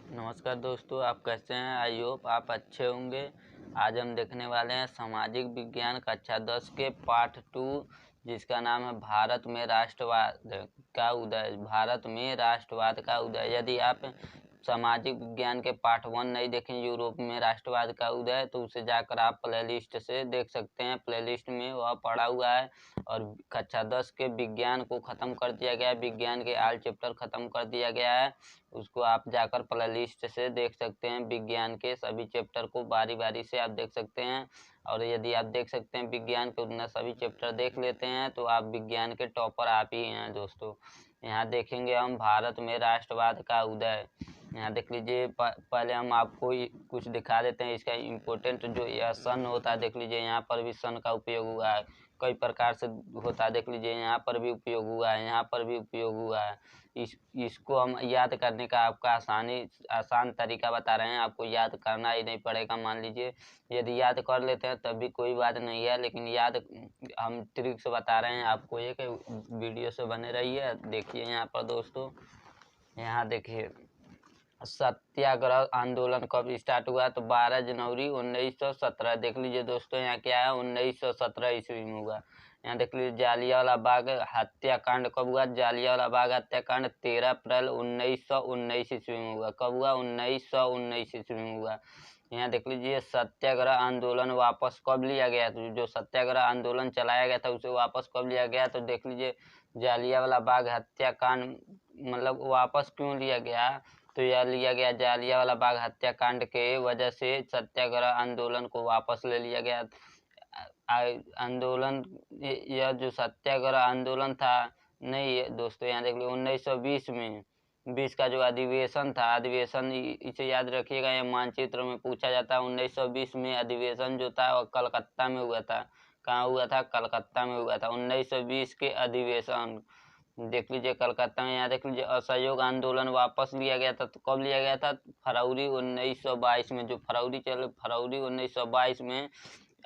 नमस्कार दोस्तों, आप कैसे हैं? आई होप आप अच्छे होंगे। आज हम देखने वाले हैं सामाजिक विज्ञान कक्षा 10 के पार्ट 2, जिसका नाम है भारत में राष्ट्रवाद का उदय। भारत में राष्ट्रवाद का उदय। यदि आप सामाजिक विज्ञान के पार्ट 1 नहीं देखें, यूरोप में राष्ट्रवाद का उदय, तो उसे जाकर आप प्लेलिस्ट से देख सकते हैं। प्लेलिस्ट में वह पड़ा हुआ है। और कक्षा 10 के विज्ञान को ख़त्म कर दिया गया है, विज्ञान के आल चैप्टर ख़त्म कर दिया गया है। उसको आप जाकर प्लेलिस्ट से देख सकते हैं। विज्ञान के सभी चैप्टर को बारी बारी से आप देख सकते हैं। और यदि आप देख सकते हैं विज्ञान के उतना सभी चैप्टर देख लेते हैं तो आप विज्ञान के टॉपर आप ही हैं दोस्तों। यहाँ देखेंगे हम भारत में राष्ट्रवाद का उदय। यहाँ देख लीजिए, पहले हम आपको कुछ दिखा देते हैं। इसका इम्पोर्टेंट जो यह सन होता है, देख लीजिए यहाँ पर भी सन का उपयोग हुआ है। कई प्रकार से होता है, देख लीजिए यहाँ पर भी उपयोग हुआ है, यहाँ पर भी उपयोग हुआ है। इसको हम याद करने का आपका आसान तरीका बता रहे हैं। आपको याद करना ही नहीं पड़ेगा। मान लीजिए यदि याद कर लेते हैं तब भी कोई बात नहीं है, लेकिन याद हम ट्रिक्स बता रहे हैं आपको। एक वीडियो से बने रहिए। देखिए यहाँ पर दोस्तों, यहाँ देखिए सत्याग्रह आंदोलन कब स्टार्ट हुआ, तो 12 जनवरी 1917। देख लीजिए दोस्तों, यहाँ क्या है, 1917 ईस्वी में हुआ। यहाँ देख लीजिए जालियांवाला बाग हत्याकांड कब हुआ, जालियांवाला बाग हत्याकांड 13 अप्रैल 1919 ईस्वी में हुआ। कब हुआ? 1919 ईस्वी में हुआ। यहाँ देख लीजिए सत्याग्रह आंदोलन वापस कब लिया गया, तो जो सत्याग्रह आंदोलन चलाया गया था उसे वापस कब लिया गया, तो देख लीजिए जालियांवाला बाग हत्याकांड मतलब वापस क्यों लिया गया, तो यह लिया गया जालियांवाला बाग हत्याकांड के वजह से सत्याग्रह आंदोलन को वापस ले लिया गया। आंदोलन, यह जो सत्याग्रह आंदोलन था, नहीं दोस्तों, यहाँ देख लीजिए 1920 में 20 का जो अधिवेशन था, अधिवेशन इसे याद रखिएगा, यह मानचित्र में पूछा जाता है। 1920 में अधिवेशन जो था वह कलकत्ता में हुआ था। कहाँ हुआ था? कलकत्ता में हुआ था। 1920 के अधिवेशन देख लीजिए कलकत्ता में। यहाँ देख लीजिए असहयोग आंदोलन वापस लिया गया था, तो कब लिया गया था? फरवरी 1922 में। जो फरवरी 1922 में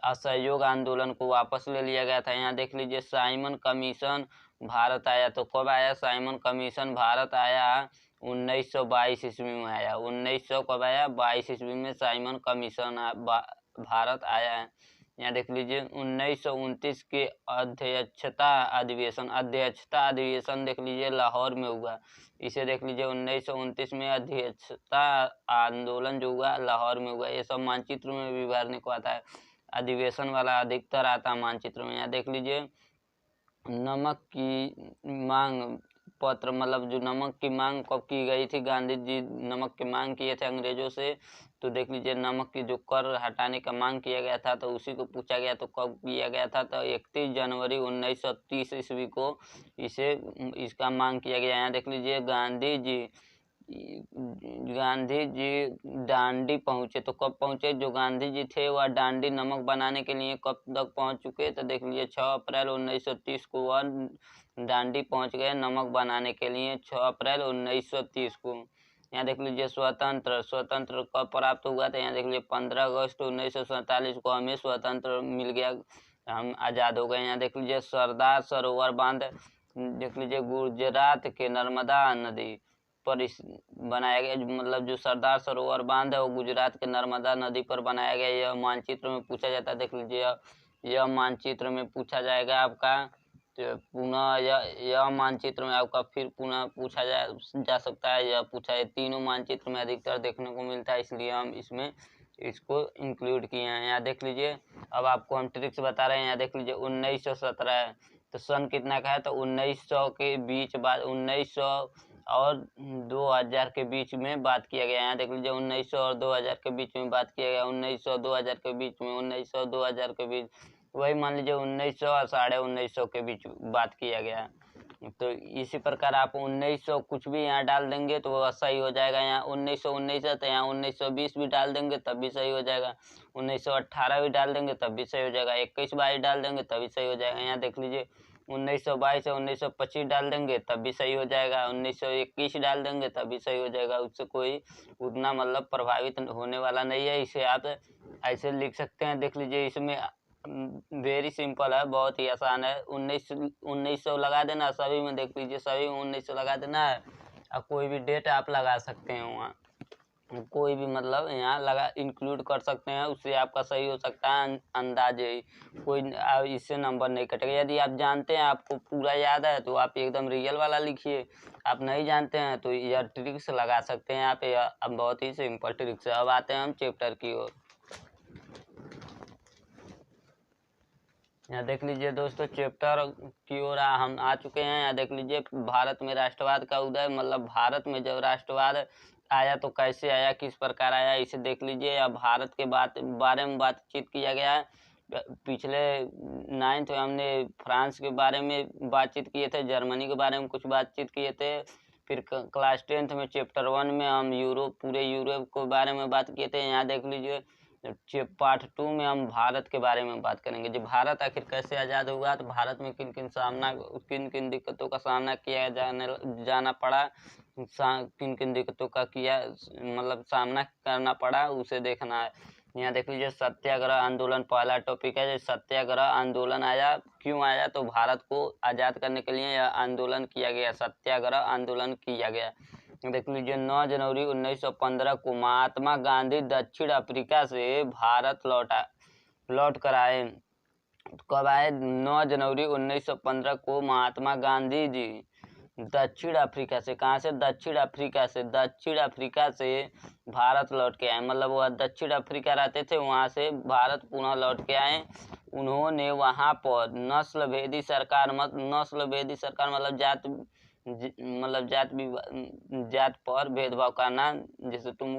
असहयोग आंदोलन को वापस ले लिया गया था। यहाँ देख लीजिए साइमन कमीशन भारत आया, तो कब आया साइमन कमीशन भारत आया? 1922 ईस्वी में आया। 1900 कब आया? 22 ईस्वी में साइमन कमीशन भारत आया है। यहाँ देख लीजिए 1929 के अध्यक्षता अधिवेशन देख लीजिए लाहौर में हुआ। इसे देख लीजिए 1929 में अध्यक्षता आंदोलन जो हुआ लाहौर में हुआ। ये सब मानचित्र में भी भरने को आता है, अधिवेशन वाला अधिकतर आता है मानचित्र में। यहाँ देख लीजिए नमक की मांग पत्र, मतलब जो नमक की मांग कब की गई थी, गांधी जी नमक की मांग किए थे अंग्रेजों से। तो देख लीजिए नमक की जो कर हटाने का मांग किया गया था, तो उसी को पूछा गया, तो कब किया गया था, तो 31 जनवरी 1930 ईस्वी को इसका मांग किया गया। यहाँ देख लीजिए गांधी जी डांडी पहुंचे, तो कब पहुंचे? जो गांधी जी थे वह डांडी नमक बनाने के लिए कब तक पहुंच चुके, तो देख लीजिए 6 अप्रैल 1930 को वह डांडी पहुंच गए नमक बनाने के लिए, 6 अप्रैल 1930 को। यहाँ देख लीजिए स्वतंत्र कब प्राप्त हुआ था, यहाँ देख लीजिए 15 अगस्त 1947 को हमें स्वतंत्र मिल गया, हम आज़ाद हो गए। यहाँ देख लीजिए सरदार सरोवर बांध, देख लीजिए गुजरात के नर्मदा नदी पर इस बनाया गया, मतलब जो सरदार सरोवर बांध है वो गुजरात के नर्मदा नदी पर बनाया गया। यह मानचित्र में पूछा जाता है। देख लीजिए यह मानचित्र में पूछा जाएगा आपका, तो पुनः यह मानचित्र में आपका फिर पुनः पूछा जा सकता है। यह पूछा है, तीनों मानचित्र में अधिकतर देखने को मिलता है, इसलिए हम इसको इंक्लूड किए हैं। यहाँ देख लीजिए, अब आपको हम ट्रिक्स बता रहे हैं। यहाँ देख लीजिए 1917 है, तो सन कितना का है, तो 1900 के बीच बाद 1900 और 2000 के बीच में बात किया गया। यहाँ देख लीजिए 1900 और 2000 के बीच में बात किया गया। 1900 2000 के बीच में, 1900 2000 के बीच, वही मान लीजिए 1900 और 1950 के बीच बात किया गया। तो इसी प्रकार आप 1900 कुछ भी यहाँ डाल देंगे तो वह सही हो जाएगा। यहाँ 1919 है तो यहाँ 1920 भी डाल देंगे तब भी सही हो जाएगा। 1918 भी डाल देंगे तब भी सही हो जाएगा। 21-22 डाल देंगे तब भी सही हो जाएगा। यहाँ देख लीजिए 1922 से 1925 डाल देंगे तब भी सही हो जाएगा। 1921 डाल देंगे तब भी सही हो जाएगा। उससे कोई उतना मतलब प्रभावित होने वाला नहीं है। इसे आप ऐसे लिख सकते हैं। देख लीजिए इसमें वेरी सिंपल है, बहुत ही आसान है। 1900 लगा देना सभी में, देख लीजिए सभी में 1900 लगा देना है और कोई भी डेट आप लगा सकते हैं वहाँ। कोई भी मतलब यहाँ लगा इंक्लूड कर सकते हैं, उससे आपका सही हो सकता है अंदाजे ही, कोई इससे नंबर नहीं कटेगा। यदि आप जानते हैं, आपको पूरा याद है, तो आप एकदम रियल वाला लिखिए। आप नहीं जानते हैं तो यह ट्रिक्स लगा सकते हैं यहाँ पे। अब बहुत ही सिंपल ट्रिक्स है। अब आते हैं हम चैप्टर की ओर। यहाँ देख लीजिए दोस्तों, चैप्टर की ओर हम आ चुके हैं। यहाँ देख लीजिए, भारत में राष्ट्रवाद का उदय, मतलब भारत में जब राष्ट्रवाद आया तो कैसे आया, किस प्रकार आया, इसे देख लीजिए। अब भारत के बारे में बातचीत किया गया है। पिछले 9th में हमने फ्रांस के बारे में बातचीत किए थे, जर्मनी के बारे में कुछ बातचीत किए थे। फिर क्लास 10th में चैप्टर 1 में हम पूरे यूरोप के बारे में बात किए थे। यहाँ देख लीजिए, पार्ट 2 में हम भारत के बारे में बात करेंगे। जब भारत आखिर कैसे आज़ाद हुआ, तो भारत में किन किन दिक्कतों का सामना किया जाना पड़ा, किन किन दिक्कतों का मतलब सामना करना पड़ा, उसे देखना है। यहाँ देख लीजिए, सत्याग्रह आंदोलन पहला टॉपिक है। जो सत्याग्रह आंदोलन आया, क्यों आया, तो भारत को आज़ाद करने के लिए यह आंदोलन किया गया, सत्याग्रह आंदोलन किया गया। देख लीजिए, 9 जनवरी 1915 को महात्मा गांधी दक्षिण अफ्रीका से भारत लौट कर आए। कब आए? 9 जनवरी 1915 को महात्मा गांधी जी दक्षिण अफ्रीका से, कहाँ से? दक्षिण अफ्रीका से भारत लौट के आए। मतलब वह दक्षिण अफ्रीका रहते थे, वहाँ से भारत पुनः लौट के आए। उन्होंने वहाँ पर नस्ल भेदी सरकार मतलब जात पर भेदभाव करना। जैसे तुम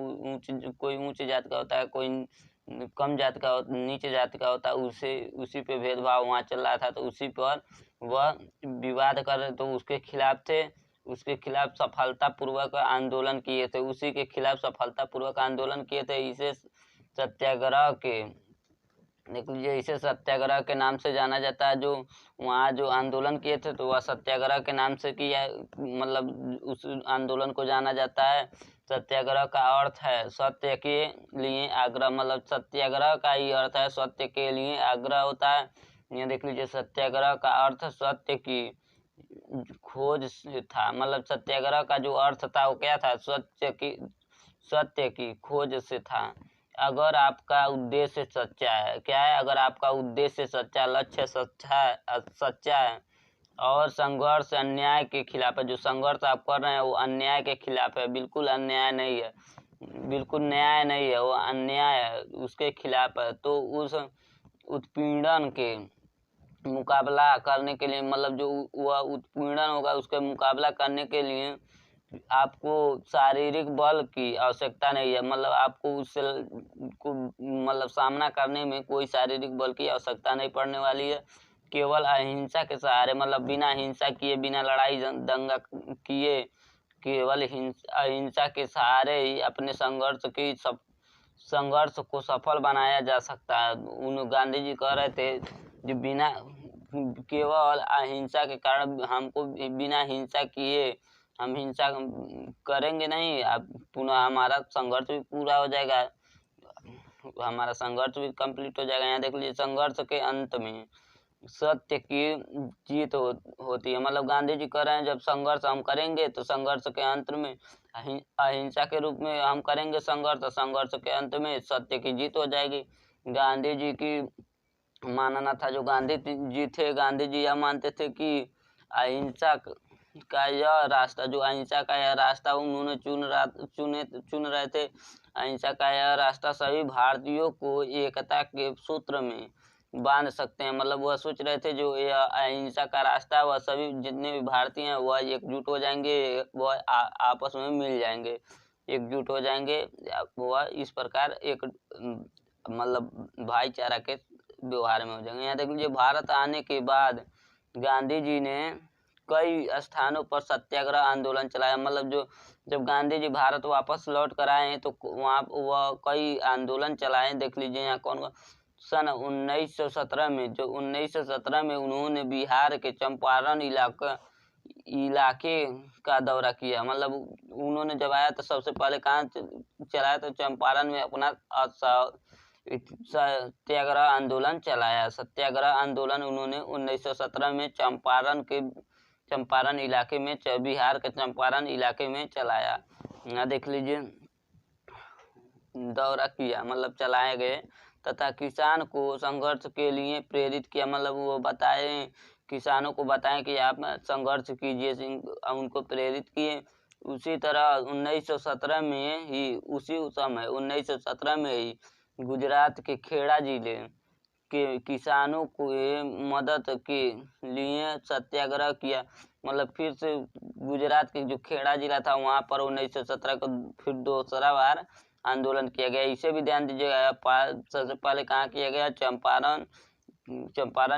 कोई ऊंच जात का होता है, कोई कम जात का, नीचे जात का होता है, उसी पे भेदभाव वहाँ चल रहा था। तो उसी पर वह विवाद कर रहे, तो उसके खिलाफ थे। उसके खिलाफ सफलतापूर्वक आंदोलन किए थे, उसी के खिलाफ सफलतापूर्वक आंदोलन किए थे। इसे सत्याग्रह के देख लीजिए, इसे सत्याग्रह के नाम से जाना जाता है। जो वहाँ जो आंदोलन किए थे, तो वह सत्याग्रह के नाम से किया, मतलब उस आंदोलन को जाना जाता है। सत्याग्रह का अर्थ है सत्य के लिए आग्रह, मतलब सत्याग्रह का ही अर्थ है सत्य के लिए आग्रह होता है। ये देख लीजिए, सत्याग्रह का अर्थ सत्य की खोज से था। मतलब सत्याग्रह का जो अर्थ था वो क्या था? सत्य की खोज से था। अगर आपका उद्देश्य सच्चा है, क्या है? अगर आपका उद्देश्य सच्चा, लक्ष्य सच्चा है और संघर्ष अन्याय के खिलाफ है, जो संघर्ष आप कर रहे हैं वो अन्याय के खिलाफ है, बिल्कुल अन्याय नहीं है, बिल्कुल न्याय नहीं है, वो अन्याय है, उसके खिलाफ है, तो उस उत्पीड़न के मुकाबला करने के लिए, मतलब जो वह उत्पीड़न होगा उसका मुकाबला करने के लिए आपको शारीरिक बल की आवश्यकता नहीं है। मतलब आपको उससे मतलब सामना करने में कोई शारीरिक बल की आवश्यकता नहीं पड़ने वाली है। केवल अहिंसा के सहारे, मतलब बिना हिंसा किए, बिना लड़ाई दंगा किए, केवल अहिंसा के सहारे ही अपने संघर्ष को सफल बनाया जा सकता है। गांधी जी कह रहे थे, जो बिना केवल अहिंसा के कारण हमको बिना हिंसा किए हम हिंसा करेंगे नहीं, अब पुनः हमारा संघर्ष भी पूरा हो जाएगा, हमारा संघर्ष भी कंप्लीट हो जाएगा। यहाँ देख लीजिए, संघर्ष के अंत में सत्य की जीत होती है। मतलब गांधी जी कह रहे हैं, जब संघर्ष हम करेंगे तो संघर्ष के अंत में अहिंसा के रूप में हम करेंगे संघर्ष, संघर्ष के अंत में सत्य की जीत हो जाएगी। गांधी जी की मानना था, जो गांधी जी थे, गांधी जी यह मानते थे कि अहिंसा का यह रास्ता, जो अहिंसा का यह रास्ता उन्होंने चुन रहे थे, अहिंसा का यह रास्ता सभी भारतीयों को एकता के सूत्र में बांध सकते हैं। मतलब वह सोच रहे थे, जो यह अहिंसा का रास्ता है, वह सभी जितने भी भारतीय हैं वह एकजुट हो जाएंगे, वह आपस में मिल जाएंगे, एकजुट हो जाएंगे, वह इस प्रकार एक मतलब भाईचारा के व्यवहार में हो जाएंगे। यहाँ देख लीजिए, भारत आने के बाद गांधी जी ने कई स्थानों पर सत्याग्रह आंदोलन चलाया। मतलब जो जब गांधी जी भारत वापस लौट कर आए हैं, तो वहाँ वह कई आंदोलन चलाए। देख लीजिए यहाँ कौन सन 1917 में, जो 1917 में उन्होंने बिहार के चंपारण इलाके का दौरा किया। मतलब उन्होंने जब आया तो सबसे पहले कहाँ चलाया? तो चंपारण में अपना सत्याग्रह आंदोलन चलाया। सत्याग्रह आंदोलन उन्होंने 1917 में चंपारण इलाके में, बिहार के चंपारण इलाके में चलाया। यहाँ देख लीजिए, दौरा किया, मतलब चलाए गए, तथा किसान को संघर्ष के लिए प्रेरित किया। मतलब वो बताए, किसानों को बताएं कि आप संघर्ष कीजिए, उनको प्रेरित किए। उसी तरह 1917 में ही, उसी समय 1917 में ही गुजरात के खेड़ा जिले के किसानों को मदद के लिए सत्याग्रह किया। मतलब फिर से गुजरात के जो खेड़ा जिला था वहाँ पर 1917 को फिर दूसरा बार आंदोलन किया गया। इसे भी ध्यान दीजिएगा। सबसे पहले कहाँ किया गया? चंपारण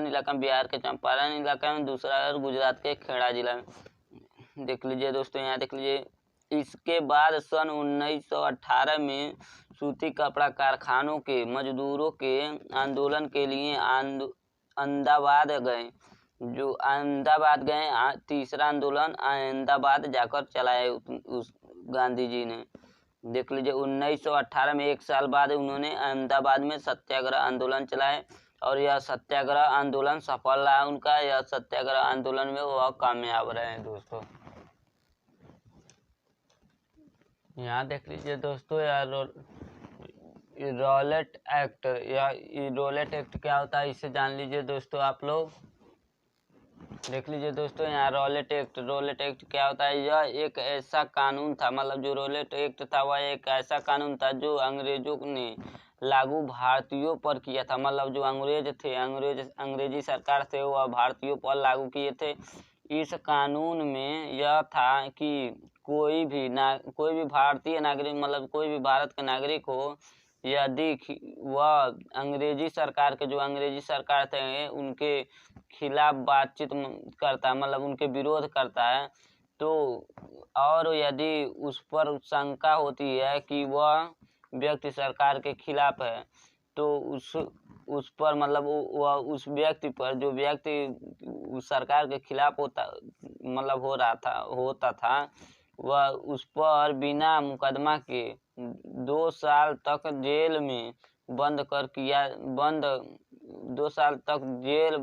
इलाका में, बिहार के चंपारण इलाका में, दूसरा गुजरात के खेड़ा जिला में। देख लीजिए दोस्तों, यहाँ देख लीजिए। इसके बाद सन 1918 में सूती कपड़ा कारखानों के मजदूरों के आंदोलन के लिए अहमदाबाद गए। जो अहमदाबाद गए, तीसरा आंदोलन अहमदाबाद जाकर चलाए उस गांधी जी ने। देख लीजिए 1918 में, एक साल बाद उन्होंने अहमदाबाद में सत्याग्रह आंदोलन चलाए और यह सत्याग्रह आंदोलन सफल रहा उनका। यह सत्याग्रह आंदोलन में वह कामयाब रहे हैं दोस्तों। यहाँ देख लीजिए दोस्तों, यार रॉलेट एक्ट, या रॉलेट एक्ट क्या होता है इसे जान लीजिए दोस्तों आप लोग। देख लीजिए दोस्तों, यहाँ रॉलेट एक्ट क्या होता है? यह एक ऐसा कानून था, मतलब जो रॉलेट एक्ट था वह एक ऐसा कानून था जो अंग्रेजों ने लागू भारतीयों पर किया था। मतलब जो अंग्रेज थे, अंग्रेजी सरकार थे, वह भारतीयों पर लागू किए थे। इस कानून में यह था कि कोई भी भारतीय नागरिक, मतलब कोई भी भारत का नागरिक हो, यदि वह अंग्रेजी सरकार थे उनके खिलाफ बातचीत करता है, मतलब उनके विरोध करता है, तो और यदि उस पर शंका होती है कि वह व्यक्ति सरकार के खिलाफ है, तो उस पर, मतलब वह उस व्यक्ति पर, जो व्यक्ति उस सरकार के खिलाफ मतलब होता था, वह उस पर बिना मुकदमा के 2 साल तक जेल में 2 साल तक जेल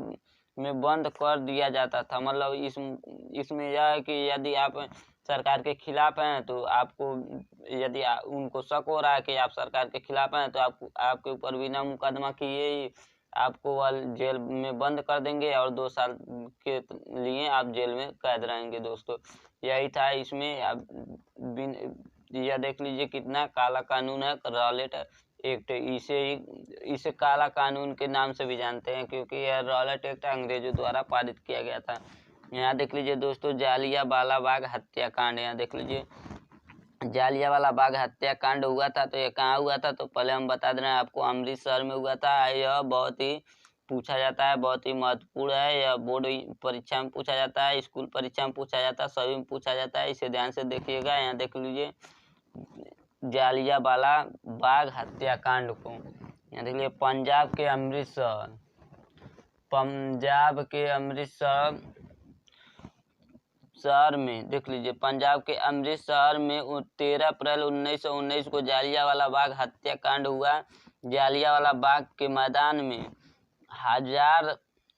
में बंद कर दिया जाता था। मतलब इसमें यह है कि यदि आप सरकार के खिलाफ हैं तो आपको, यदि उनको शक हो रहा है कि आप सरकार के खिलाफ हैं, तो आपके ऊपर बिना मुकदमा किए ही आपको वह जेल में बंद कर देंगे और 2 साल के लिए आप जेल में कैद रहेंगे दोस्तों। यही था इसमें। आप यह देख लीजिए कितना काला कानून है रॉलेट एक्ट। इसे काला कानून के नाम से भी जानते हैं, क्योंकि यह रॉलेट एक्ट अंग्रेजों द्वारा पारित किया गया था। यहाँ देख लीजिए दोस्तों, जालियांवाला बाग हत्याकांड। यहाँ देख लीजिए, जालियांवाला बाग हत्याकांड हुआ था, तो ये कहाँ हुआ था? तो पहले हम बता दे रहे हैं आपको, अमृतसर में हुआ था। यह बहुत ही पूछा जाता है, बहुत ही महत्वपूर्ण है। यह बोर्ड परीक्षा में पूछा जाता है, स्कूल परीक्षा में पूछा जाता है, सभी में पूछा जाता है। इसे ध्यान से देखिएगा। यहाँ देख लीजिए जालियांवाला बाग हत्याकांड को। यहाँ देख लीजिए पंजाब के अमृतसर शहर में, देख लीजिए पंजाब के अमृतसर में 13 अप्रैल 1919 को जालियांवाला बाग हत्याकांड हुआ। जालियांवाला बाग के मैदान में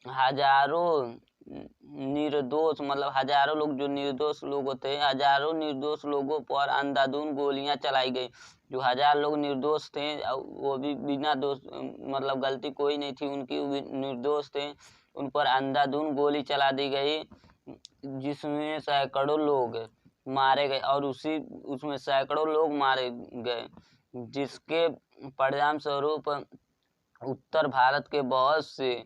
हजारों निर्दोष, मतलब हजारों लोग, जो निर्दोष लोग होते हैं, हजारों निर्दोष लोगों पर अंधाधुंध गोलियां चलाई गई। जो 1000 लोग निर्दोष थे, वो भी बिना दोष, मतलब गलती कोई नहीं थी उनकी, निर्दोष थे, उन पर अंधाधुंध गोली चला दी गई, जिसमें सैकड़ों लोग मारे गए। और उसमें सैकड़ों लोग मारे गए, जिसके परिणाम स्वरूप उत्तर भारत के बहुत से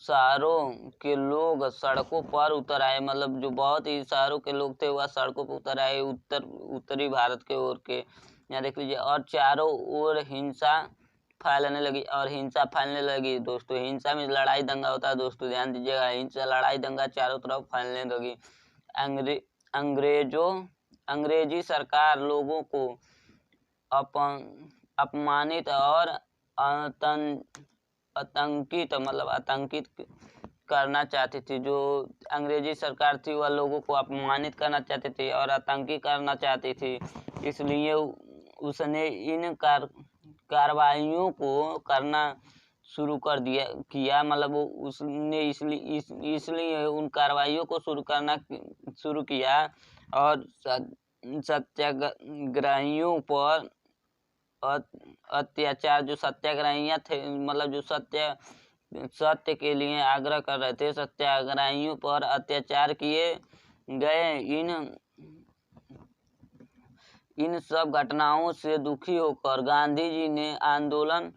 शहरों के लोग सड़कों पर उतर आए। मतलब जो बहुत ही शहरों के लोग थे वह सड़कों पर उतर आए, उत्तरी भारत के ओर के। यहाँ देख लीजिए, और चारों ओर हिंसा फैलने लगी दोस्तों। हिंसा में लड़ाई दंगा होता है दोस्तों, ध्यान दीजिएगा। हिंसा, लड़ाई दंगा चारों तरफ फैलने लगी। अंग्रेजी सरकार लोगों को अपमानित और आतंकित करना चाहती थी। जो अंग्रेजी सरकार थी वह लोगों को अपमानित करना चाहती थी और आतंकी करना चाहती थी। इसलिए उसने इन कार्रवाइयों को करना शुरू किया। मतलब उसने इसलिए उन कार्रवाइयों को शुरू किया और सत्याग्रहियों पर अत्याचार, जो सत्याग्रहियाँ थे, मतलब जो सत्य के लिए आग्रह कर रहे थे, सत्याग्रहियों पर अत्याचार किए गए। इन सब घटनाओं से दुखी होकर गांधी जी ने आंदोलन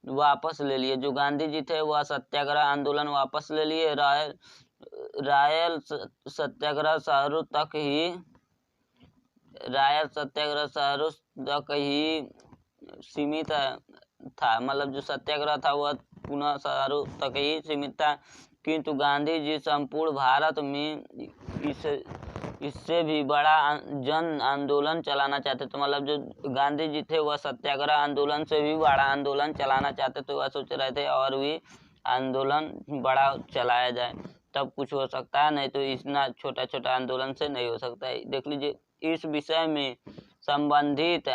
वापस ले लिए। जो गांधी जी थे वह सत्याग्रह आंदोलन वापस ले लिए। रायल सत्याग्रह शहरों तक ही सीमित था, मतलब जो सत्याग्रह था वह पुनः शहरों तक ही सीमित था, किंतु गांधी जी संपूर्ण भारत में इससे भी बड़ा जन आंदोलन चलाना चाहते थे। मतलब जो गांधी जी थे वह सत्याग्रह आंदोलन से भी बड़ा आंदोलन चलाना चाहते थे। वह सोच रहे थे और भी आंदोलन बड़ा चलाया जाए, तब कुछ हो सकता है, नहीं तो इतना छोटा छोटा आंदोलन से नहीं हो सकता है। देख लीजिए, इस विषय में संबंधित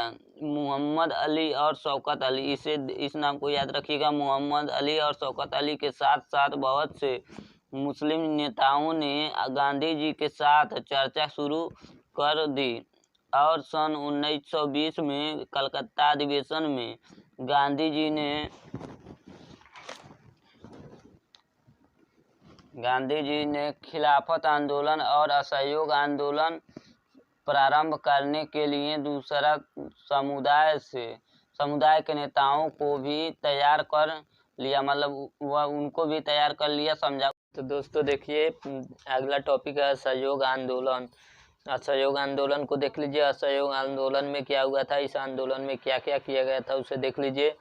मोहम्मद अली और शौकत अली, इस नाम को याद रखिएगा। मोहम्मद अली और शौकत अली के साथ साथ बहुत से मुस्लिम नेताओं ने गांधी जी के साथ चर्चा शुरू कर दी और सन 1920 में कलकत्ता अधिवेशन में गांधी जी ने खिलाफत आंदोलन और असहयोग आंदोलन प्रारंभ करने के लिए दूसरा समुदाय के नेताओं को भी तैयार कर लिया, मतलब वह उनको भी तैयार कर लिया, समझा। तो दोस्तों देखिए, अगला टॉपिक है असहयोग आंदोलन। असहयोग आंदोलन को देख लीजिए। असहयोग आंदोलन में क्या हुआ था, इस आंदोलन में क्या क्या किया गया था, उसे देख लीजिए।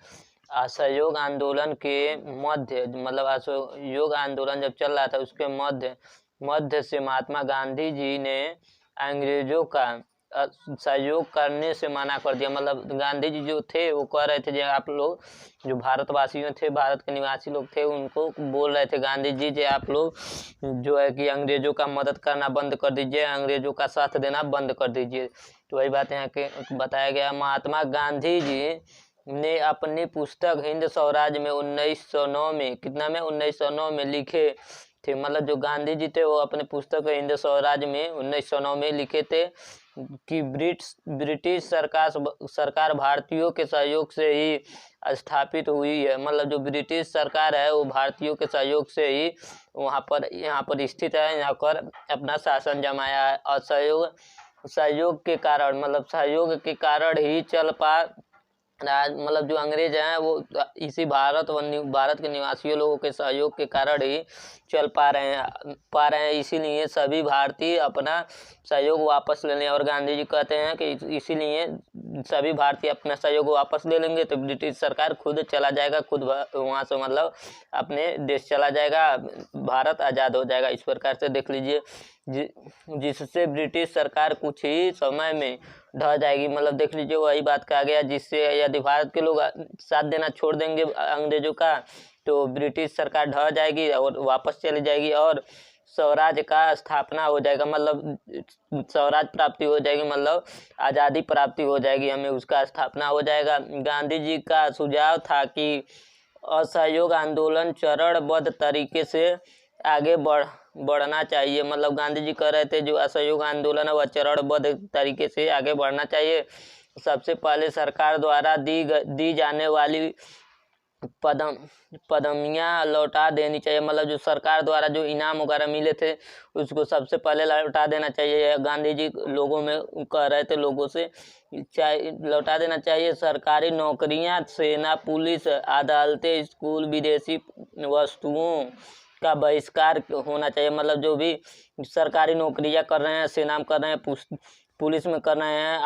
असहयोग आंदोलन के मध्य, मतलब असहयोग आंदोलन जब चल रहा था उसके मध्य से महात्मा गांधी जी ने अंग्रेजों का सहयोग करने से मना कर दिया। मतलब गांधी जी जो थे वो कह रहे थे, जो आप लोग जो भारतवासियों थे, भारत के निवासी लोग थे, उनको बोल रहे थे गांधी जी, जो आप लोग जो है कि अंग्रेजों का मदद करना बंद कर दीजिए, अंग्रेजों का साथ देना बंद कर दीजिए। तो वही बात यहाँ के बताया गया। महात्मा गांधी जी ने अपनी पुस्तक हिंद स्वराज में 1909 में, कितना में, 1909 में लिखे थे। मतलब जो गांधी जी थे वो अपने पुस्तक हिंद स्वराज में 1909 में लिखे थे कि ब्रिटिश सरकार भारतीयों के सहयोग से ही स्थापित हुई है। मतलब जो ब्रिटिश सरकार है वो भारतीयों के सहयोग से ही यहाँ पर स्थित है, यहाँ पर अपना शासन जमाया है। और सहयोग के कारण, मतलब सहयोग के कारण ही चल पा मतलब जो अंग्रेज हैं वो इसी भारत के निवासियों लोगों के सहयोग के कारण ही चल पा रहे हैं। इसीलिए सभी भारतीय अपना सहयोग वापस ले लें। और गांधी जी कहते हैं कि इसीलिए सभी भारतीय अपना सहयोग वापस ले लेंगे तो ब्रिटिश सरकार खुद चला जाएगा, खुद वहाँ से मतलब अपने देश चला जाएगा, भारत आज़ाद हो जाएगा। इस प्रकार से देख लीजिए, जिससे ब्रिटिश सरकार कुछ ही समय में ढह जाएगी। मतलब देख लीजिए, वही बात कहा गया, जिससे यदि भारत के लोग साथ देना छोड़ देंगे अंग्रेजों का तो ब्रिटिश सरकार ढह जाएगी और वापस चली जाएगी और स्वराज का स्थापना हो जाएगा। मतलब स्वराज प्राप्ति हो जाएगी, मतलब आज़ादी प्राप्ति हो जाएगी, हमें उसका स्थापना हो जाएगा। गांधी जी का सुझाव था कि असहयोग आंदोलन चरणबद्ध तरीके से आगे बढ़ना चाहिए। मतलब गांधी जी कह रहे थे जो असहयोग आंदोलन है वह चरणबद्ध तरीके से आगे बढ़ना चाहिए। सबसे पहले सरकार द्वारा दी जाने वाली पदमियाँ लौटा देनी चाहिए। मतलब जो सरकार द्वारा जो इनाम वगैरह मिले थे उसको सबसे पहले लौटा देना चाहिए। गांधी जी लोगों में कह रहे थे, लोगों से लौटा देना चाहिए। सरकारी नौकरियां, सेना, पुलिस, अदालतें, स्कूल, विदेशी वस्तुओं का बहिष्कार होना चाहिए। मतलब जो भी सरकारी नौकरियां कर रहे हैं, सेना में कर रहे हैं, पुलिस में कर रहे हैं,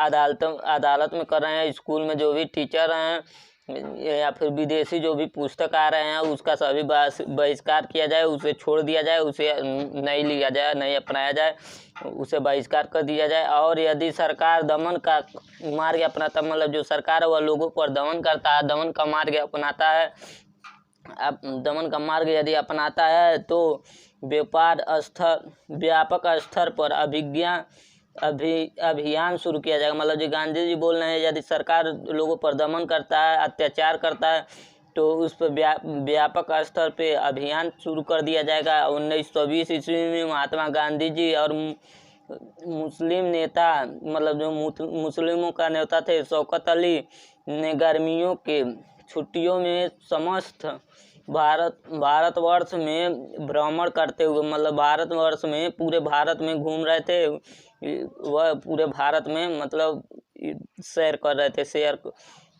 अदालत में कर रहे हैं, स्कूल में जो भी टीचर हैं या फिर विदेशी जो भी पुस्तक आ रहे हैं उसका सभी बहिष्कार किया जाए, उसे छोड़ दिया जाए, उसे नहीं लिया जाए, नहीं अपनाया जाए, उसे बहिष्कार कर दिया जाए। और यदि सरकार दमन का मार्ग अपनाता, मतलब जो सरकार है वह लोगों पर दमन करता है, दमन का मार्ग अपनाता है, दमन का मार्ग यदि अपनाता है तो व्यापक स्तर पर अभियान शुरू किया जाएगा। मतलब जो गांधी जी बोल रहे हैं, यदि सरकार लोगों पर दमन करता है, अत्याचार करता है तो उस पर व्यापक स्तर पे अभियान शुरू कर दिया जाएगा। 1920 ईस्वी में महात्मा गांधी जी और मुस्लिम नेता, मतलब जो मुस्लिमों का नेता थे शौकत अली ने गर्मियों के छुट्टियों में समस्त भारतवर्ष में भ्रमण करते हुए, मतलब भारतवर्ष में पूरे भारत में घूम रहे थे। वह पूरे भारत में मतलब सैर कर रहे थे,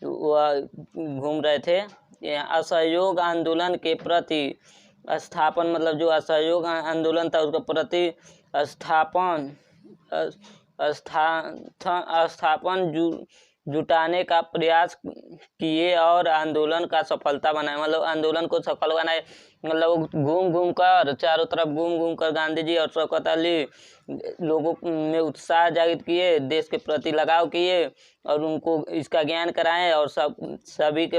वह घूम रहे थे। असहयोग आंदोलन के प्रति स्थापन, मतलब जो असहयोग आंदोलन था उसका प्रति स्थापन जुटाने का प्रयास किए और आंदोलन का सफलता बनाए, मतलब आंदोलन को सफल बनाए। मतलब घूम कर चारों तरफ घूम कर गांधी जी और शौकत अली लोगों में उत्साह जागृत किए, देश के प्रति लगाव किए और उनको इसका ज्ञान कराएं और सभी के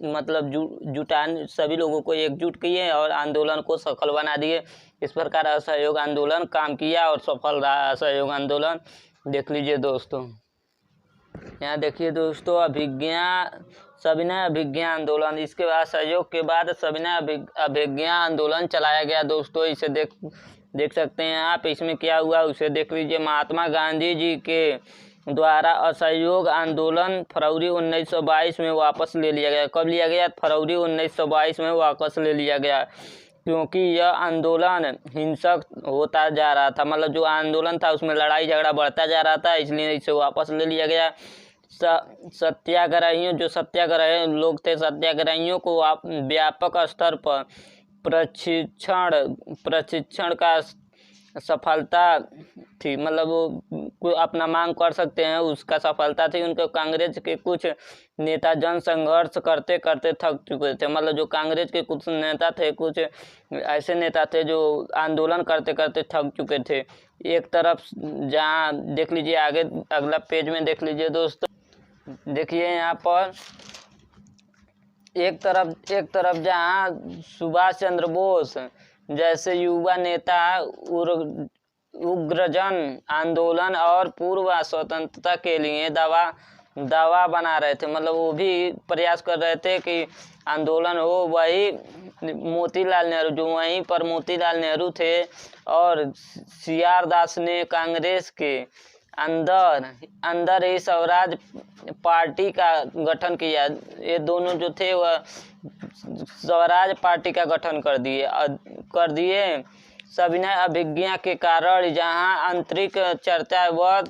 मतलब जुटाने, सभी लोगों को एकजुट किए और आंदोलन को सफल बना दिए। इस प्रकार असहयोग आंदोलन काम किया और सफल रहा असहयोग आंदोलन। देख लीजिए दोस्तों, यहाँ देखिए दोस्तों, सविनय अभिज्ञा आंदोलन, इसके बाद सहयोग के बाद सविनय अभिज्ञा आंदोलन चलाया गया दोस्तों। इसे देख सकते हैं आप, इसमें क्या हुआ उसे देख लीजिए। महात्मा गांधी जी के द्वारा असहयोग आंदोलन फरवरी 1922 में वापस ले लिया गया। कब लिया गया? फरवरी 1922 में वापस ले लिया गया, क्योंकि यह आंदोलन हिंसक होता जा रहा था। मतलब जो आंदोलन था उसमें लड़ाई झगड़ा बढ़ता जा रहा था, इसलिए इसे वापस ले लिया गया। सत्याग्रहियों, जो सत्याग्रही लोग थे, सत्याग्रहियों को व्यापक स्तर पर प्रशिक्षण का सफलता थी, मतलब वो अपना मांग कर सकते हैं, उसका सफलता थी। उनको कांग्रेस के कुछ नेता जन संघर्ष करते करते थक चुके थे। मतलब जो कांग्रेस के कुछ नेता थे, कुछ ऐसे नेता थे जो आंदोलन करते करते थक चुके थे। एक तरफ जहाँ देख लीजिए, आगे अगला पेज में देख लीजिए दोस्तों, देखिए यहाँ पर एक तरफ जहाँ सुभाष चंद्र बोस जैसे युवा नेता उग्रजन आंदोलन और पूर्व स्वतंत्रता के लिए दावा बना रहे थे, मतलब वो भी प्रयास कर रहे थे कि आंदोलन हो। वही मोतीलाल नेहरू, जो वहीं पर मोतीलाल नेहरू थे और सीआर दास ने कांग्रेस के अंदर ही स्वराज पार्टी का गठन किया। ये दोनों जो थे वह स्वराज पार्टी का गठन कर दिए। सविनय अभिज्ञा के कारण जहां आंतरिक चर्चा व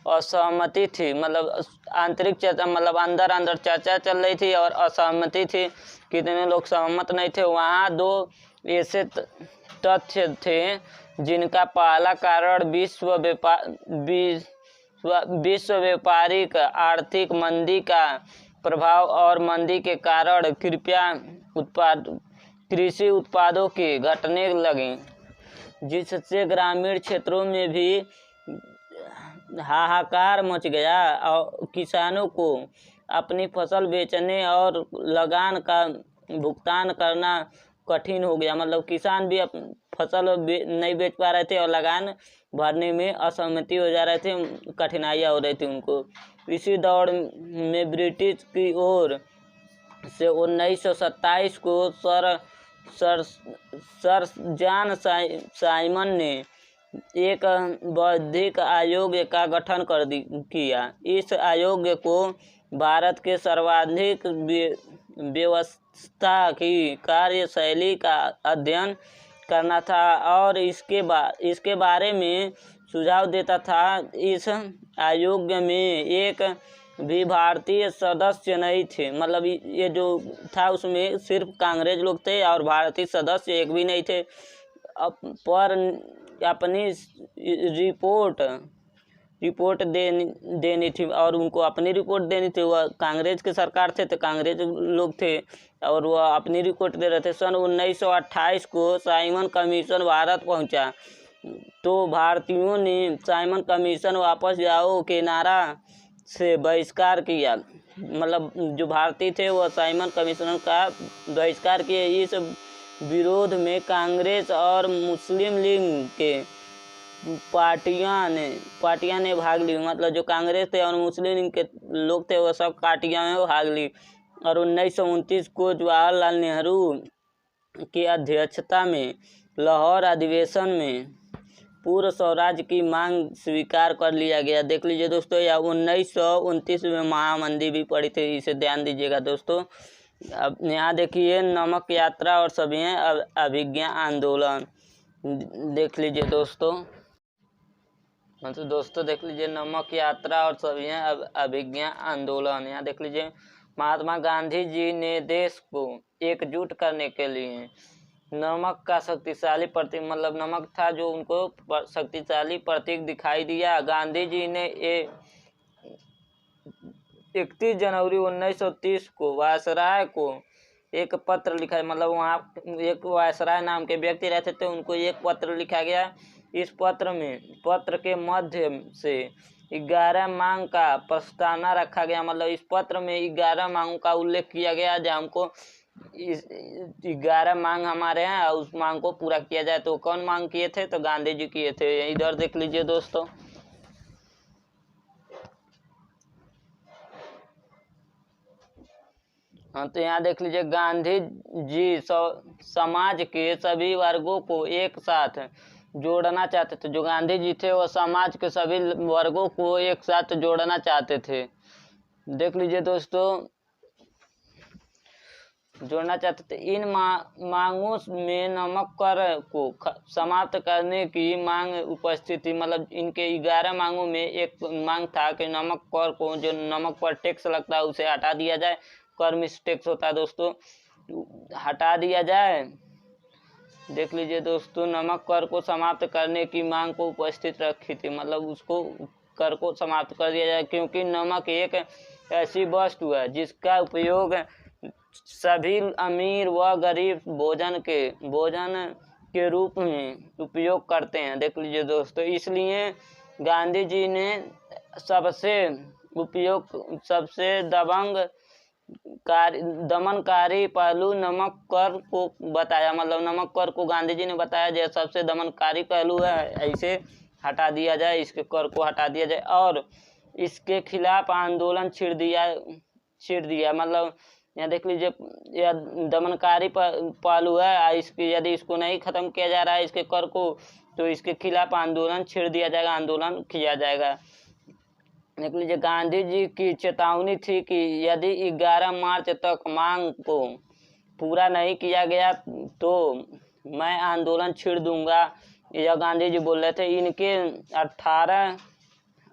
असहमति थी, मतलब आंतरिक चर्चा, मतलब अंदर चर्चा चल रही थी और असहमति थी, कितने लोग सहमत नहीं थे। वहाँ दो ऐसे तथ्य थे जिनका पहला कारण विश्व व्यापारिक आर्थिक मंदी का प्रभाव और मंदी के कारण कृषि उत्पादों की घटने लगी, जिससे ग्रामीण क्षेत्रों में भी हाहाकार मच गया और किसानों को अपनी फसल बेचने और लगान का भुगतान करना कठिन हो गया। मतलब किसान भी फसल नहीं बेच पा रहे थे और लगान भरने में असहमति हो जा रहे थे, कठिनाइयाँ हो रही थी उनको। इसी दौर में ब्रिटिश की ओर से 1927 को सर जॉन साइमन ने एक बौद्धिक आयोग का गठन किया। इस आयोग को भारत के सर्वाधिक व्यवस्था की कार्यशैली का अध्ययन करना था और इसके बारे में सुझाव देता था। इस आयोग में एक भी भारतीय सदस्य नहीं थे, मतलब ये जो था उसमें सिर्फ कांग्रेस लोग थे और भारतीय सदस्य एक भी नहीं थे। पर अपनी रिपोर्ट देनी थी और उनको अपनी रिपोर्ट देनी थी। वह कांग्रेस की सरकार थे तो कांग्रेस लोग थे और वह अपनी रिपोर्ट दे रहे थे। सन 1928 को साइमन कमीशन भारत पहुंचा तो भारतीयों ने साइमन कमीशन वापस जाओ के नारा से बहिष्कार किया। मतलब जो भारतीय थे वह साइमन कमीशन का बहिष्कार किए। इस विरोध में कांग्रेस और मुस्लिम लीग के पार्टियां ने भाग ली। मतलब जो कांग्रेस थे और मुस्लिम लीग के लोग थे वह सब पार्टियां में भाग ली। और 1929 को जवाहरलाल नेहरू की अध्यक्षता में लाहौर अधिवेशन में पूर्ण स्वराज की मांग स्वीकार कर लिया गया। देख लीजिए दोस्तों, यह 1929 में महामंदी भी पड़ी थी, इसे ध्यान दीजिएगा दोस्तों। अब यहाँ देखिए नमक यात्रा और सभी अभिज्ञा आंदोलन, देख लीजिए दोस्तों। मतलब दोस्तों देख लीजिए नमक यात्रा और सभी अभिज्ञा आंदोलन। यहाँ देख लीजिए महात्मा गांधी जी ने देश को एकजुट करने के लिए नमक का शक्तिशाली प्रतीक, मतलब नमक था जो उनको शक्तिशाली प्रतीक दिखाई दिया। गांधी जी ने 31 जनवरी 1930 को वायसराय को एक पत्र लिखा, मतलब वहाँ एक वायसराय नाम के व्यक्ति रहते थे, उनको एक पत्र लिखा गया। इस पत्र के माध्यम से 11 मांग का प्रस्तावना रखा गया। मतलब इस पत्र में 11 मांगों का उल्लेख किया गया जो हमको इस 11 मांग हमारे हैं, उस मांग को पूरा किया जाए। तो कौन मांग किए थे? तो गांधी जी किए थे। इधर देख लीजिए दोस्तों, हाँ तो यहाँ देख लीजिए गांधी जी समाज के सभी वर्गों को एक साथ जोड़ना चाहते थे। जो गांधी जी थे वो समाज के सभी वर्गों को एक साथ जोड़ना चाहते थे। देख लीजिए दोस्तों, जोड़ना चाहते थे। इन मांगों में नमक कर को समाप्त करने की मांग उपस्थित थी। मतलब इनके 11 मांगों में एक मांग था कि नमक कर को, जो नमक पर टैक्स लगता है उसे हटा दिया जाए। कर में टैक्स होता है दोस्तों, हटा दिया जाए। देख लीजिए दोस्तों, नमक कर को समाप्त करने की मांग को उपस्थित रखी थी। मतलब उसको कर को समाप्त कर दिया जाए, क्योंकि नमक एक ऐसी वस्तु है जिसका उपयोग सभी अमीर व गरीब भोजन के रूप में उपयोग करते हैं। देख लीजिए दोस्तों, इसलिए गांधी जी ने सबसे दमनकारी पहलू नमक कर को बताया। मतलब नमक कर को गांधी जी ने बताया जो सबसे दमनकारी पहलू है, ऐसे हटा दिया जाए, इसके कर को हटा दिया जाए। और इसके खिलाफ आंदोलन छिड़ दिया। मतलब यहाँ देख लीजिए यह दमनकारी पहलू है, यदि इसको नहीं खत्म किया जा रहा है इसके कर को, तो इसके खिलाफ आंदोलन छिड़ दिया जाएगा, आंदोलन किया जाएगा। देख लीजिए गांधी जी की चेतावनी थी कि यदि 11 मार्च तक मांग को पूरा नहीं किया गया तो मैं आंदोलन छेड़ दूंगा, यह गांधी जी बोल रहे थे। इनके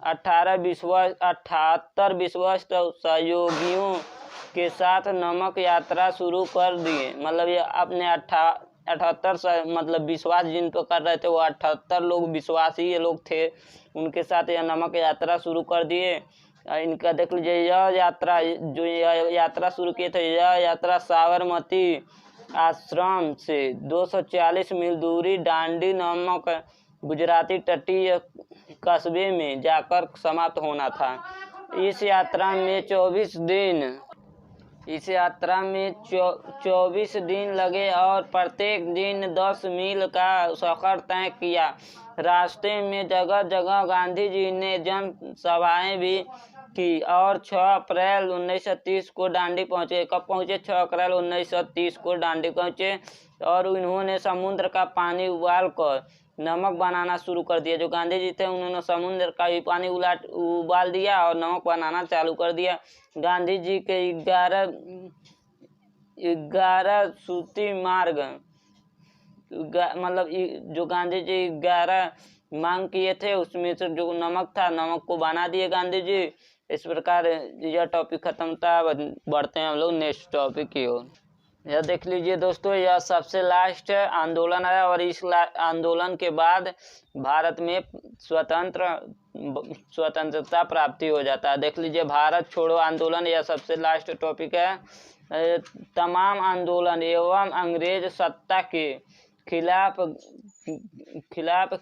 78 विश्वस्त सहयोगियों के साथ नमक यात्रा शुरू कर दिए। मतलब ये अपने 78 मतलब विश्वास जिन पर कर रहे थे वो 78 लोग विश्वासी ये लोग थे, उनके साथ यह नमक यात्रा शुरू कर दिए। इनका देख लीजिए यह यात्रा शुरू किए थे, यह यात्रा साबरमती आश्रम से 240 मील दूरी डांडी नामक गुजराती तटीय कस्बे में जाकर समाप्त होना था। इस यात्रा में 24 दिन लगे और प्रत्येक दिन 10 मील का सफर तय किया। रास्ते में जगह जगह गांधी जी ने जन सभाएं भी की और 6 अप्रैल 1930 को डांडी पहुंचे। कब पहुंचे? 6 अप्रैल 1930 को डांडी पहुंचे और उन्होंने समुद्र का पानी उबालकर नमक बनाना शुरू कर दिया। जो गांधी जी थे उन्होंने समुद्र का भी पानी उबाल दिया और नमक बनाना चालू कर दिया। गांधी जी के 11 सूत्री मार्ग, मतलब जो गांधी जी 11 मांग किए थे उसमें से जो नमक था, नमक को बना दिए गांधी जी। इस प्रकार यह टॉपिक खत्म था। बढ़ते हैं हम लोग नेक्स्ट टॉपिक की ओर। यह देख लीजिए दोस्तों, यह सबसे लास्ट आंदोलन है और इस आंदोलन के बाद भारत में स्वतंत्रता प्राप्ति हो जाता है। देख लीजिए भारत छोड़ो आंदोलन, यह सबसे लास्ट टॉपिक है। तमाम आंदोलन एवं अंग्रेज सत्ता के खिलाफ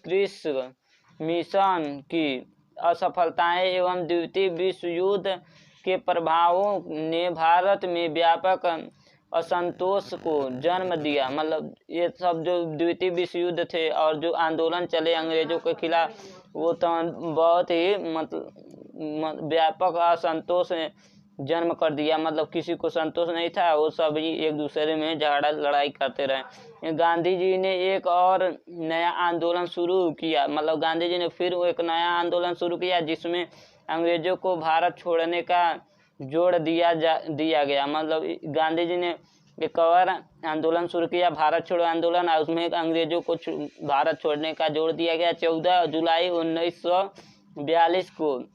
कृषि मिशन की असफलताएं एवं द्वितीय विश्व युद्ध के प्रभावों ने भारत में व्यापक असंतोष को जन्म दिया। मतलब ये सब जो द्वितीय विश्व युद्ध थे और जो आंदोलन चले अंग्रेजों के खिलाफ, वो तो बहुत ही व्यापक असंतोष जन्म कर दिया। मतलब किसी को संतोष नहीं था, वो सब ही एक दूसरे में झगड़ा लड़ाई करते रहे। गांधी जी ने एक और नया आंदोलन शुरू किया, मतलब गांधी जी ने फिर वो एक नया आंदोलन शुरू किया जिसमें अंग्रेजों को भारत छोड़ने का जोड़ दिया गया। मतलब गांधी जी ने एक और आंदोलन शुरू किया, भारत छोड़ो आंदोलन, और उसमें अंग्रेजों को भारत छोड़ने का जोड़ दिया गया। 14 जुलाई 1942 को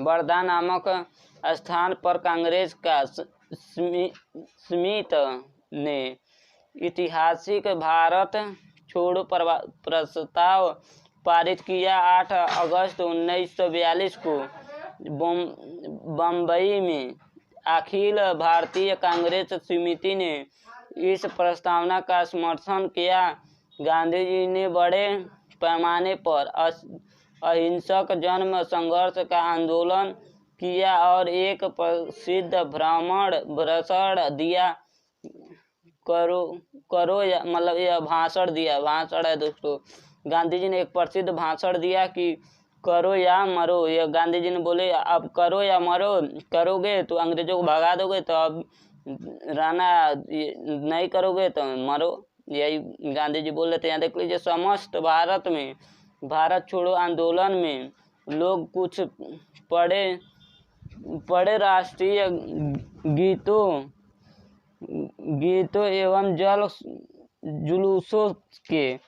वर्धा नामक स्थान पर कांग्रेस का स्मिथ ने ऐतिहासिक भारत छोड़ो प्रस्ताव पारित किया। 8 अगस्त 1942 को बम्बई में अखिल भारतीय कांग्रेस समिति ने इस प्रस्तावना का समर्थन किया। गांधी जी ने बड़े पैमाने पर अहिंसक जन संघर्ष का आंदोलन किया और एक प्रसिद्ध भाषण दिया। मतलब यह भाषण है दोस्तों। गांधी जी ने एक प्रसिद्ध भाषण दिया कि करो या मरो। ये गांधी जी ने बोले अब करो या मरो, करोगे तो अंग्रेजों को भगा दोगे तो अब रहना, नहीं करोगे तो मरो। यही गांधी जी बोल रहे थे। यहाँ देख लीजिए, समस्त भारत में भारत छोड़ो आंदोलन में लोग कुछ पढ़े राष्ट्रीय गीतों एवं जुलूसों के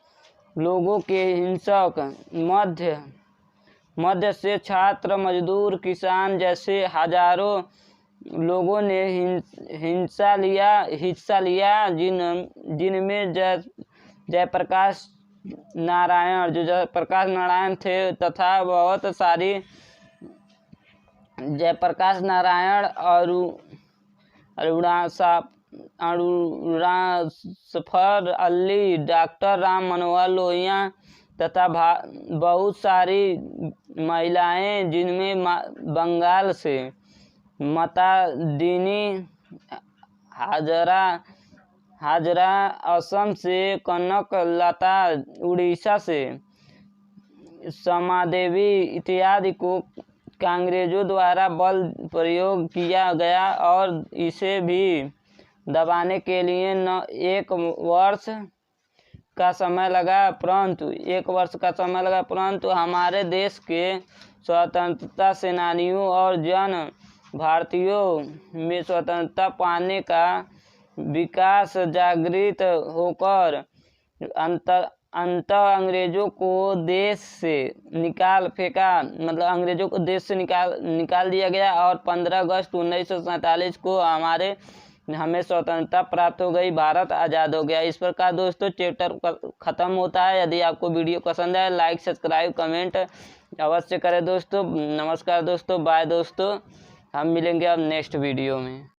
लोगों के हिंसक मध्य से छात्र, मजदूर, किसान जैसे हजारों लोगों ने हिस्सा लिया, जिनमें जयप्रकाश नारायण थे तथा बहुत सारी जयप्रकाश नारायण और अरुणासफर अली, डॉक्टर राम मनोहर लोहिया तथा बहुत सारी महिलाएं, जिनमें बंगाल से माता दीनी हाजरा, असम से कनक लता, उड़ीसा से समादेवी इत्यादि को कांग्रेजों द्वारा बल प्रयोग किया गया और इसे भी दबाने के लिए एक वर्ष का समय लगा, परंतु हमारे देश के स्वतंत्रता सेनानियों और जन भारतीयों में स्वतंत्रता पाने का विकास जागृत होकर अंग्रेजों को देश से निकाल फेंका। मतलब अंग्रेजों को देश से निकाल दिया गया और 15 अगस्त 1947 को हमें स्वतंत्रता प्राप्त हो गई, भारत आज़ाद हो गया। इस प्रकार दोस्तों चैप्टर ख़त्म होता है। यदि आपको वीडियो पसंद है, लाइक, सब्सक्राइब, कमेंट अवश्य करें दोस्तों। नमस्कार दोस्तों, बाय दोस्तों, हम मिलेंगे अब नेक्स्ट वीडियो में।